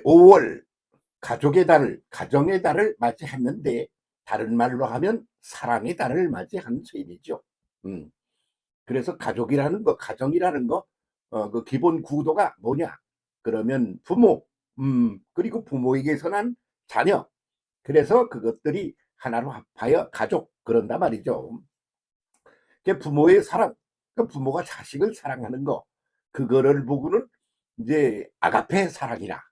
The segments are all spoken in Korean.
5월 가족의 달을, 가정의 달을 맞이했는데, 다른 말로 하면 사랑의 달을 맞이한 셈이죠. 음. 그래서 가족이라는 거, 가정이라는 거, 그 기본 구도가 뭐냐? 그러면 부모, 그리고 부모에게서 난 자녀. 그래서 그것들이 하나로 합하여 가족, 그런단 말이죠. 그 부모의 사랑, 그 부모가 자식을 사랑하는 거, 그거를 보고는 이제 아가페 사랑이라,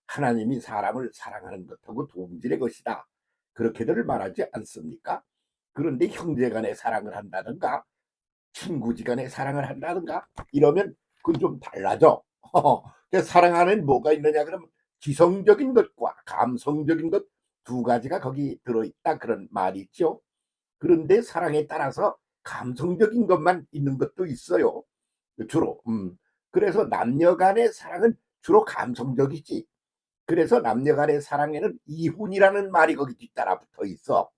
하나님이 사람을 사랑하는 것하고 동질의 것이다, 그렇게들 말하지 않습니까? 그런데 형제간의 사랑을 한다든가 친구지간에 사랑을 한다든가 이러면 그건 좀 달라져. 사랑하는 뭐가 있느냐 그러면 지성적인 것과 감성적인 것 두 가지가 거기 들어있다, 그런 말이 있죠. 그런데 사랑에 따라서 감성적인 것만 있는 것도 있어요, 주로. 그래서 남녀 간의 사랑은 주로 감성적이지. 그래서 남녀 간의 사랑에는 이혼이라는 말이 거기 뒤따라 붙어 있어.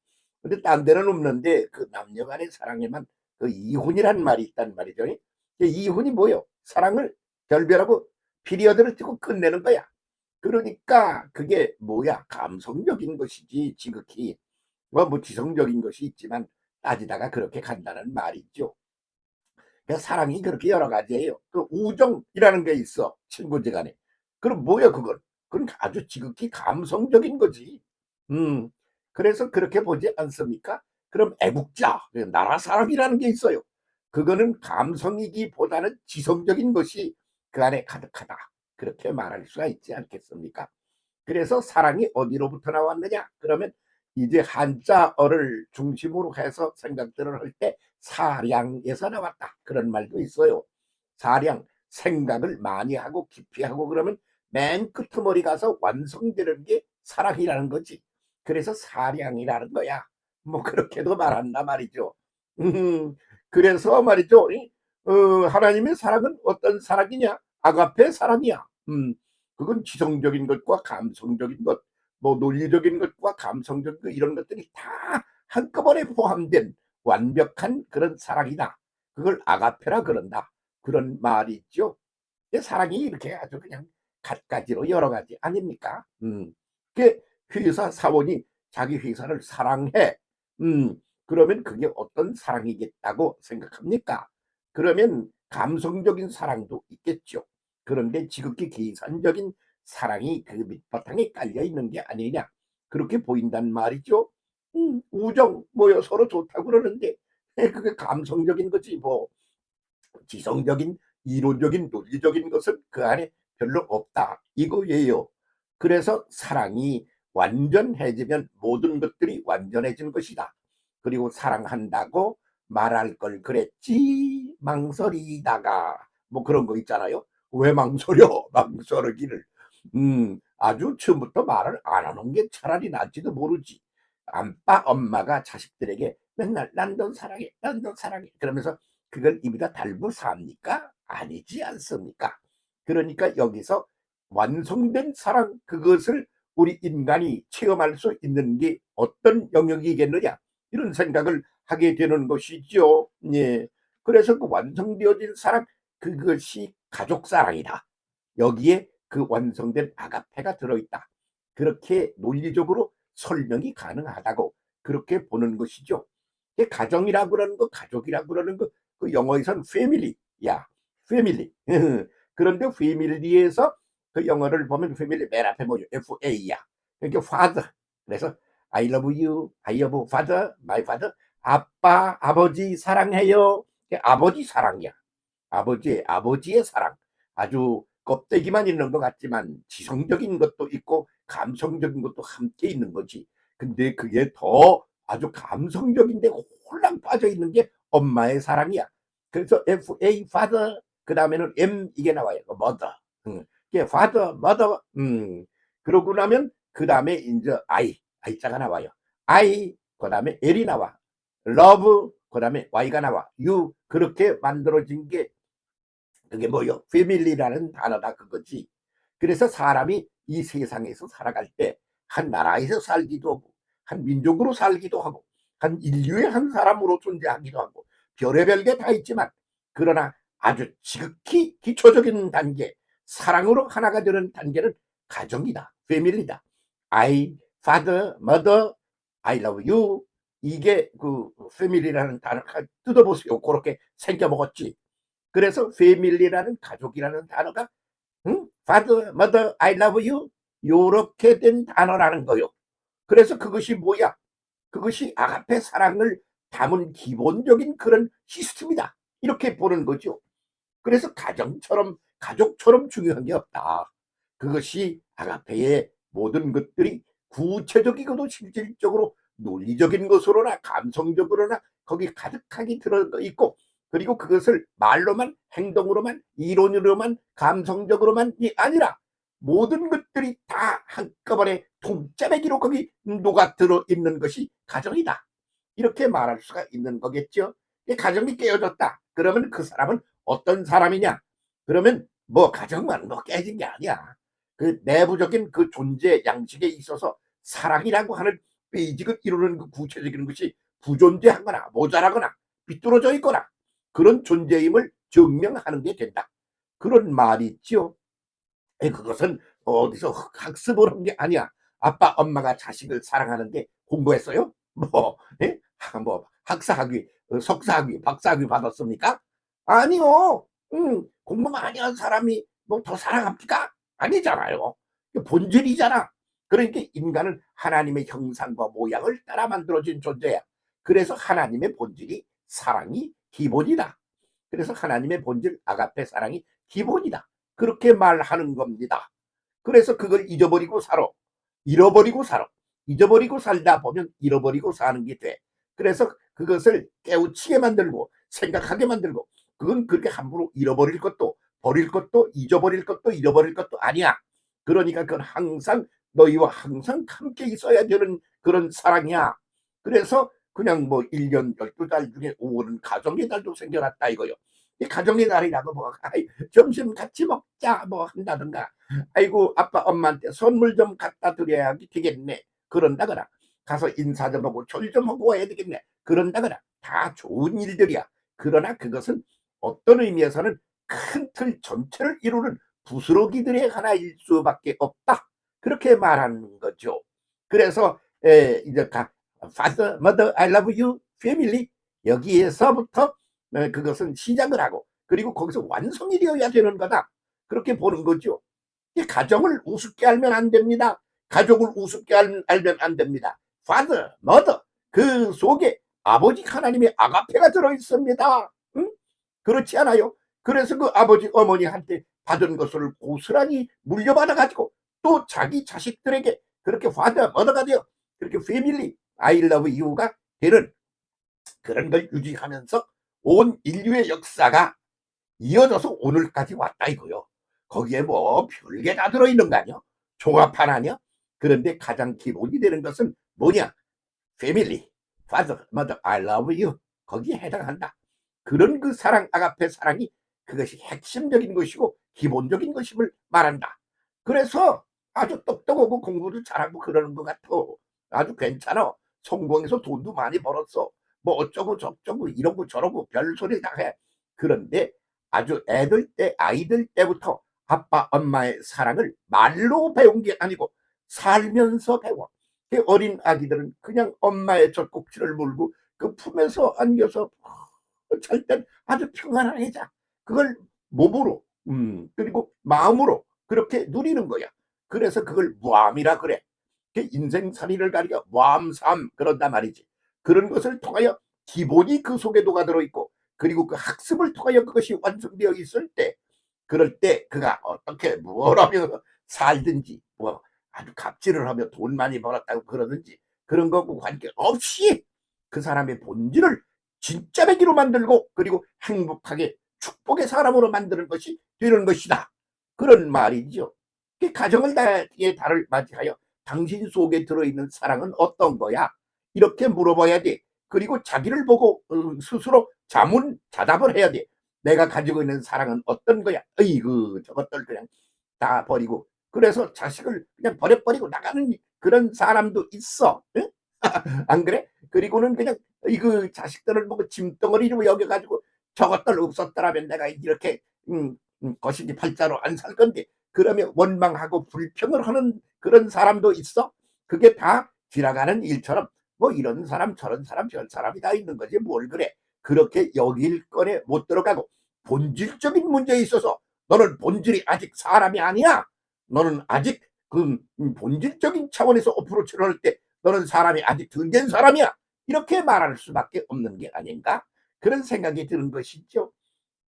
근데 딴 데는 없는데 그 남녀 간의 사랑에만 그 이혼이라는 말이 있단 말이죠. 이혼이 뭐요? 사랑을 결별하고 피리어드를 찍고 끝내는 거야. 그러니까 그게 뭐야? 감성적인 것이지 지극히 뭐 지성적인 것이 있지만 따지다가 그렇게 간다는 말이죠. 그러니까 사랑이 그렇게 여러 가지예요. 그 우정이라는 게 있어, 친구지간에. 그럼 뭐야 그건? 그건 아주 지극히 감성적인 거지. 음, 그래서 그렇게 보지 않습니까? 그럼 애국자, 나라 사랑이라는 게 있어요. 그거는 감성이기보다는 지성적인 것이 그 안에 가득하다, 그렇게 말할 수가 있지 않겠습니까? 그래서 사랑이 어디로부터 나왔느냐? 그러면 이제 한자어를 중심으로 해서 생각들을 할 때 사량에서 나왔다, 그런 말도 있어요. 사량, 생각을 많이 하고 깊이 하고 그러면 맨 끄트머리 가서 완성되는 게 사랑이라는 거지. 그래서 사량이라는 거야. 뭐 그렇게도 말한다 말이죠. 음, 그래서 말이죠. 하나님의 사랑은 어떤 사랑이냐? 아가페 사랑이야. 그건 지성적인 것과 감성적인 것, 뭐 논리적인 것과 감성적인 것, 이런 것들이 다 한꺼번에 포함된 완벽한 그런 사랑이다. 그걸 아가페라 그런다, 그런 말이 있죠. 사랑이 이렇게 아주 그냥 갖가지로 여러 가지 아닙니까? 그 회사 사원이 자기 회사를 사랑해. 그러면 그게 어떤 사랑이겠다고 생각합니까? 그러면 감성적인 사랑도 있겠죠. 그런데 지극히 계산적인 사랑이 그 밑바탕에 깔려 있는 게 아니냐, 그렇게 보인단 말이죠. 우정 뭐요, 서로 좋다고 그러는데 그게 감성적인 거지, 뭐 지성적인 이론적인 논리적인 것은 그 안에 별로 없다, 이거예요. 그래서 사랑이 완전해지면 모든 것들이 완전해진 것이다. 그리고 사랑한다고 말할 걸 그랬지 망설이다가, 뭐 그런 거 있잖아요. 왜 망설여? 망설이기를. 아주 처음부터 말을 안 하는 게 차라리 낫지도 모르지. 아빠 엄마가 자식들에게 맨날 난 너 사랑해, 난 너 사랑해 그러면서 그걸 입에다 달고 삽니까? 아니지 않습니까? 그러니까 여기서 완성된 사랑, 그것을 우리 인간이 체험할 수 있는 게 어떤 영역이겠느냐, 이런 생각을 하게 되는 것이죠. 예. 그래서 그 완성되어진 사랑, 그것이 가족 사랑이다. 여기에 그 완성된 아가페가 들어있다. 그렇게 논리적으로 설명이 가능하다고 그렇게 보는 것이죠. 가정이라고 그러는 거, 가족이라고 그러는 거, 그 영어에서는 패밀리야, 패밀리. 그런데 패밀리에서 그 영어를 보면 패밀리 맨 앞에 뭐죠? FA야. 그러니까 father. 그래서 I love you, I love father, my father. 아빠, 아버지 사랑해요. 아버지 사랑이야. 아버지의 사랑. 아주 껍데기만 있는 것 같지만 지성적인 것도 있고 감성적인 것도 함께 있는 거지. 근데 그게 더 아주 감성적인데 홀랑 빠져 있는 게 엄마의 사랑이야. 그래서 FA father, 그 다음에는 M 이게 나와요. mother. 이게 father, mother. 그러고 나면 그 다음에 이제 I자가 나와요. 그 다음에 L이 나와. love, 그 다음에 Y가 나와. you. 그렇게 만들어진 게 그게 뭐요? 패밀리라는 단어다, 그거지. 그래서 사람이 이 세상에서 살아갈 때 한 나라에서 살기도 하고 한 민족으로 살기도 하고 한 인류의 한 사람으로 존재하기도 하고 별의별 게 다 있지만, 그러나 아주 지극히 기초적인 단계, 사랑으로 하나가 되는 단계는 가정이다. 패밀리다. I, father, mother, I love you. 이게 그 패밀리라는 단어 뜯어보세요. 그렇게 생겨 먹었지. 그래서 패밀리라는 가족이라는 단어가 응? father, mother, I love you 요렇게 된 단어라는 거요. 그래서 그것이 뭐야? 그것이 아가페 사랑을 담은 기본적인 그런 시스템이다. 이렇게 보는 거죠. 그래서 가족처럼 중요한 게 없다. 그것이 아가페의 모든 것들이 구체적이고도 실질적으로 논리적인 것으로나 감성적으로나 거기 가득하게 들어있고, 그리고 그것을 말로만, 행동으로만, 이론으로만, 감성적으로만이 아니라 모든 것들이 다 한꺼번에 통짜배기로 거기 녹아 들어 있는 것이 가정이다. 이렇게 말할 수가 있는 거겠죠. 가정이 깨어졌다. 그러면 그 사람은 어떤 사람이냐? 그러면 뭐 가정만 뭐 깨진 게 아니야. 그 내부적인 그 존재 양식에 있어서 사랑이라고 하는 베이직을 이루는 그 구체적인 것이 부존재하거나 모자라거나 비뚤어져 있거나 그런 존재임을 증명하는 게 된다. 그런 말이 있죠. 그것은 어디서 학습을 한 게 아니야. 아빠 엄마가 자식을 사랑하는데 공부했어요? 뭐, 예? 뭐 학사학위, 석사학위, 박사학위 받았습니까? 아니요. 공부 많이 한 사람이 뭐 더 사랑합니까? 아니잖아요. 본질이잖아. 그러니까 인간은 하나님의 형상과 모양을 따라 만들어진 존재야. 그래서 하나님의 본질이 사랑이 기본이다. 그래서 하나님의 본질 아가페 사랑이 기본이다. 그렇게 말하는 겁니다. 그래서 그걸 잊어버리고 살아. 잃어버리고 살아. 잊어버리고 살다 보면 잃어버리고 사는 게 돼. 그래서 그것을 깨우치게 만들고 생각하게 만들고, 그건 그렇게 함부로 잃어버릴 것도 버릴 것도 잊어버릴 것도 잃어버릴 것도 아니야. 그러니까 그건 항상 너희와 항상 함께 있어야 되는 그런 사랑이야. 그래서 그냥 뭐 1년 12달 중에 5월은 가정의 달도 생겨났다 이거요. 이 가정의 달이라고 뭐 점심 같이 먹자 뭐 한다든가, 아이고 아빠 엄마한테 선물 좀 갖다 드려야 되겠네 그런다거나, 가서 인사 좀 하고 절 좀 하고 와야 되겠네 그런다거나, 다 좋은 일들이야. 그러나 그것은 어떤 의미에서는 큰 틀 전체를 이루는 부스러기들의 하나일 수밖에 없다. 그렇게 말하는 거죠. 그래서 이제 Father, Mother, I love you, family 여기에서부터 그것은 시작을 하고, 그리고 거기서 완성이 되어야 되는 거다. 그렇게 보는 거죠. 가정을 우습게 알면 안 됩니다. 가족을 우습게 알면 안 됩니다. Father, Mother 그 속에 아버지 하나님의 아가페가 들어 있습니다. 응? 그렇지 않아요? 그래서 그 아버지 어머니한테 받은 것을 고스란히 물려받아 가지고 또 자기 자식들에게 그렇게 Father, Mother가 되어 그렇게 Family, I love you가 되는 그런 걸 유지하면서 온 인류의 역사가 이어져서 오늘까지 왔다 이거요. 거기에 뭐 별게 다 들어있는 거 아니야? 종합판 아니야? 그런데 가장 기본이 되는 것은 뭐냐? 패밀리, father, mother, I love you. 거기에 해당한다. 그런 그 사랑, 아가페 사랑이 그것이 핵심적인 것이고 기본적인 것임을 말한다. 그래서 아주 똑똑하고 공부도 잘하고 그러는 것 같아. 아주 괜찮아. 성공해서 돈도 많이 벌었어. 뭐 어쩌고 저쩌고 이러고 저러고 별소리 다 해. 그런데 아주 아이들 때부터 아빠 엄마의 사랑을 말로 배운 게 아니고 살면서 배워. 어린 아기들은 그냥 엄마의 젖꼭지를 물고 그 품에서 안겨서 잘 땐 아주 평안하게 자. 그걸 몸으로 그리고 마음으로 그렇게 누리는 거야. 그래서 그걸 무함이라 그래. 인생살이를 가리켜 무함삼 그런단 말이지. 그런 것을 통하여 기본이 그 속에 녹아 들어있고, 그리고 그 학습을 통하여 그것이 완성되어 있을 때, 그럴 때 그가 어떻게 뭘 하며 살든지, 뭐 아주 갑질을 하며 돈 많이 벌었다고 그러든지 그런 거고 관계없이 그 사람의 본질을 진짜 배기로 만들고, 그리고 행복하게 축복의 사람으로 만드는 것이 되는 것이다. 그런 말이죠. 가정의 달을 맞이하여 당신 속에 들어있는 사랑은 어떤 거야? 이렇게 물어봐야 돼. 그리고 자기를 보고 스스로 자답을 해야 돼. 내가 가지고 있는 사랑은 어떤 거야? 어이구 저것들 그냥 다 버리고, 그래서 자식을 그냥 버려버리고 나가는 그런 사람도 있어. 응? 안 그래? 그리고는 그냥 이그 자식들을 보고 짐덩어리로 여겨가지고 저것들 없었더라면 내가 이렇게 거시기 팔자로 안 살 건데, 그러면 원망하고 불평을 하는 그런 사람도 있어. 그게 다 지나가는 일처럼 뭐 이런 사람 저런 사람 별 사람이 다 있는 거지 뭘 그래. 그렇게 여길 건에 못 들어가고 본질적인 문제에 있어서 너는 본질이 아직 사람이 아니야. 너는 아직 그 본질적인 차원에서 어프로치를 할 때 너는 사람이 아직 덜 된 사람이야. 이렇게 말할 수밖에 없는 게 아닌가 그런 생각이 드는 것이죠.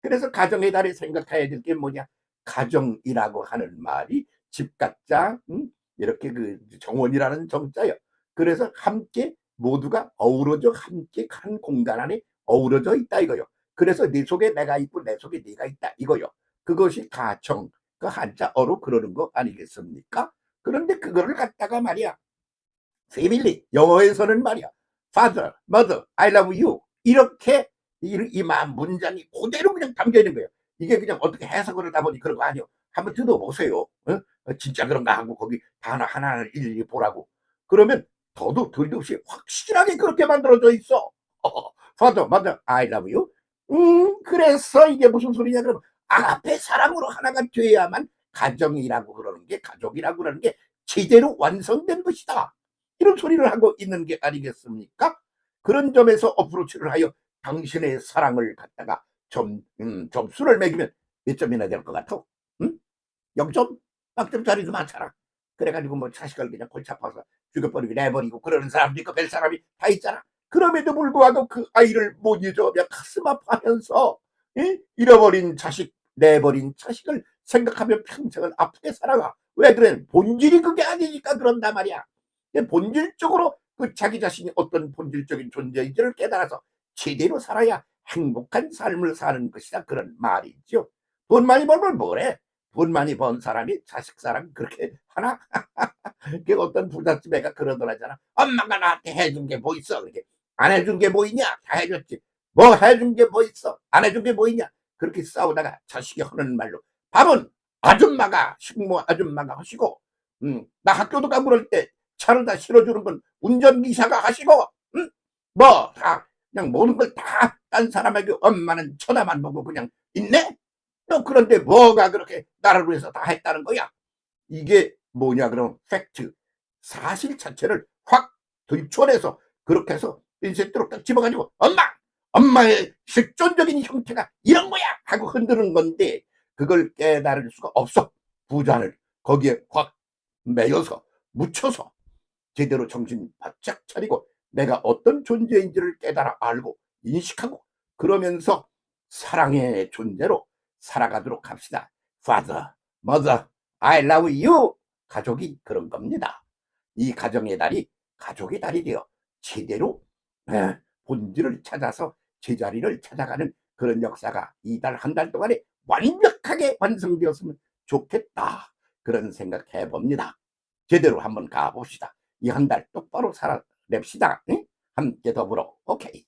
그래서 가정의 달에 생각해야 될 게 뭐냐. 가정이라고 하는 말이 집가자 이렇게 그 정원이라는 정자요. 그래서 함께 모두가 어우러져 함께 한 공간 안에 어우러져 있다 이거요. 그래서 네 속에 내가 있고 내 속에 네가 있다 이거요. 그것이 가정 그 한자어로 그러는 거 아니겠습니까? 그런데 그거를 갖다가 말이야 패밀리 영어에서는 말이야 father, mother, I love you 이렇게 이만 문장이 그대로 그냥 담겨 있는 거예요. 이게 그냥 어떻게 해석을 하다 보니 그런 거 아니에요. 한번 뜯어보세요. 어? 진짜 그런가 하고 거기 단어 하나를 일일이 보라고. 그러면 더도 덜도 없이 확실하게 그렇게 만들어져 있어. father, mother, I love you. 그래서 이게 무슨 소리냐 그러면 앞에 사람으로 하나가 돼야만 가정이라고 그러는 게 가족이라고 그러는 게 제대로 완성된 것이다. 이런 소리를 하고 있는 게 아니겠습니까? 그런 점에서 어프로치를 하여 당신의 사랑을 갖다가 점수를 매기면 몇 점이나 될 것 같아? 응? 0점? 빵점짜리도 많잖아. 그래가지고 뭐 자식을 그냥 골치 아파서 죽여버리고 내버리고 그러는 사람도 있고 별 사람이 다 있잖아. 그럼에도 불구하고 그 아이를 못 잊어 가슴 아파하면서 잃어버린 자식 내버린 자식을 생각하며 평생을 아프게 살아가. 왜 그래? 본질이 그게 아니니까 그런단 말이야. 본질적으로 그 자기 자신이 어떤 본질적인 존재인지를 깨달아서 제대로 살아야 행복한 삶을 사는 것이다 그런 말이죠. 돈 많이 벌면 뭐래? 돈 많이 번 사람이 자식 사랑 그렇게 하나? 그 어떤 부잣집 애가 그러더라잖아. 엄마가 나한테 해준 게 뭐 있어? 그렇게 안 해준 게 뭐 있냐? 다 해줬지. 뭐 해준 게 뭐 있어? 안 해준 게 뭐 있냐? 그렇게 싸우다가 자식이 하는 말로 밥은 아줌마가 식모 아줌마가 하시고 나 학교도 가고 그럴 때 차를 다 실어주는 건 운전기사가 하시고 뭐 다 그냥 모든 걸 다 딴 사람에게 엄마는 쳐다만 보고 그냥 있네? 또 그런데 뭐가 그렇게 나를 위해서 다 했다는 거야? 이게 뭐냐 그러면 팩트 사실 자체를 확 들춰내서 그렇게 해서 인쇄대로 딱 집어가지고 엄마의 실존적인 형태가 이런 거야 하고 흔드는 건데 그걸 깨달을 수가 없어. 부자를 거기에 확 매여서 묻혀서 제대로 정신 바짝 차리고 내가 어떤 존재인지를 깨달아 알고 인식하고 그러면서 사랑의 존재로 살아가도록 합시다. Father, Mother, I love you. 가족이 그런 겁니다. 이 가정의 달이 가족의 달이 되어 제대로 본질을 찾아서 제자리를 찾아가는 그런 역사가 이 달 한 달 동안에 완벽하게 완성되었으면 좋겠다. 그런 생각해 봅니다. 제대로 한번 가봅시다. 이 한 달 똑바로 살아냅시다. 응? 함께 더불어. 오케이.